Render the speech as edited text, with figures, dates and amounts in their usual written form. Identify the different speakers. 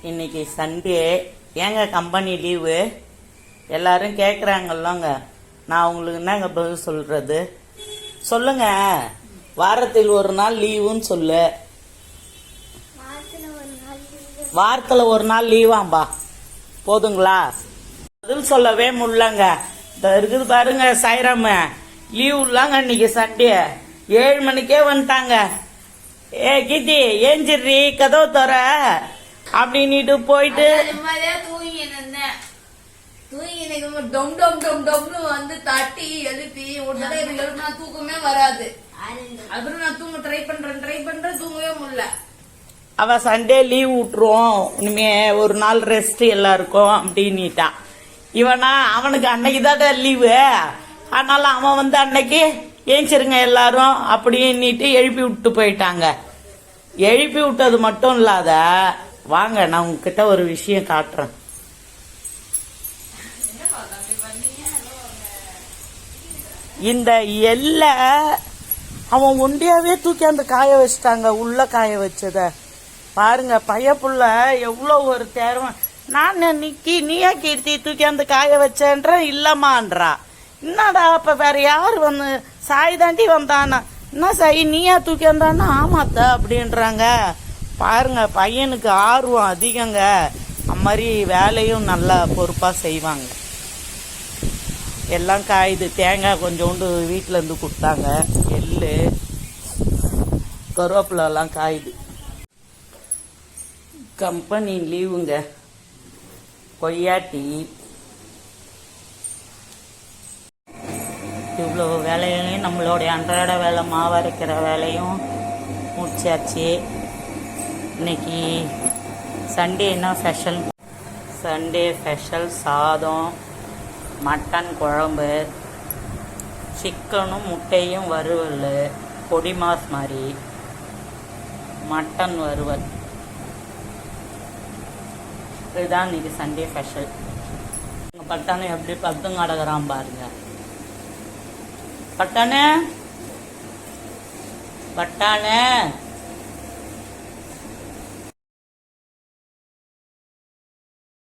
Speaker 1: இன்னைக்கு சண்டே, ஏங்க company leave? எல்லாரும் கேட்குறாங்கல்லங்க, நான் உங்களுக்கு என்னங்க பதில் சொல்றது? சொல்லுங்க. வாரத்தில் ஒரு நாள் லீவுன்னு சொல்லு. வாரத்தில் ஒரு நாள் லீவாம்பா, போதுங்களா? பதில் சொல்லவே முடியலங்க. இந்த இருக்குது பாருங்க சாய்ராம, லீவு இல்லாங்க இன்னைக்கு சண்டே. 7 மணிக்கே வந்துட்டாங்க. ஏ கீதி ஏஞ்சிடுறி, கதவு தர அப்படின்ட்டு போயிட்டு
Speaker 2: தட்டி எழுப்பி ஒரு தடவை எழுப்பினா தூக்கமே வராது. அப்புறம் நான் தூங்க ட்ரை பண்றேன் தூங்கவே முடியல.
Speaker 1: அவ சண்டே லீவ் விட்டுருவோம், இனிமே ஒரு நாள் ரெஸ்ட் எல்லாருக்கும் அப்படின்னுட்டான். இவனா அவனுக்கு அன்னைக்கு தான் லீவு, அதனால அவன் வந்து அன்னைக்கு ஏஞ்சிருங்க எல்லாரும் அப்படின்னுட்டு எழுப்பி விட்டு போயிட்டாங்க. எழுப்பி விட்டது மட்டும் இல்லாத, வாங்க நான் உங்ககிட்ட ஒரு விஷயம் காட்டுறேன். இந்த எல்லை அவன் ஒண்டியாவே தூக்கி அந்த காய வச்சுட்டாங்க. உள்ள காய வச்சத பாருங்க. பையப்புள்ள எவ்வளோ ஒரு தேர்வை. நான் நீயா கீர்த்தி தூக்கி அந்த காய வச்சேன்ற இல்லம்மான்றா. என்னடா அப்ப வேற யாரு வந்து சாய் தாண்டி வந்தானா? என்ன சாய் நீயா தூக்கி வந்தானா? ஆமாத்த அப்படின்றாங்க. பாருங்க, பையனுக்கு ஆர்வம் அதிகங்க. அது மாதிரி வேலையும் நல்லா பொறுப்பா செய்வாங்க. எல்லாம் காயுது. தேங்காய் கொஞ்சோண்டு வீட்டில இருந்து கொடுத்தாங்க. எள்ளு கருவேப்பிலை எல்லாம் காயுது. கம்பெனி லீவுங்க. கொய்யாட்டி இவ்வளோ வேலையும் நம்மளுடைய அன்றாட வேலை மாவரைக்கிற வேலையும் முடிச்சாச்சு. இன்னைக்கு சண்டே என்ன ஸ்பெஷல்? சண்டே ஸ்பெஷல் சாதம், மட்டன் குழம்பு, சிக்கனும் முட்டையும் வறுவல், பொடி மாஸ் மாதிரி, மட்டன் வறுவல். இதுதான் இன்னைக்கு சண்டே ஸ்பெஷல். பட்டானு எப்படி பத்துங்க அடகிறான் பாருங்க. பட்டானு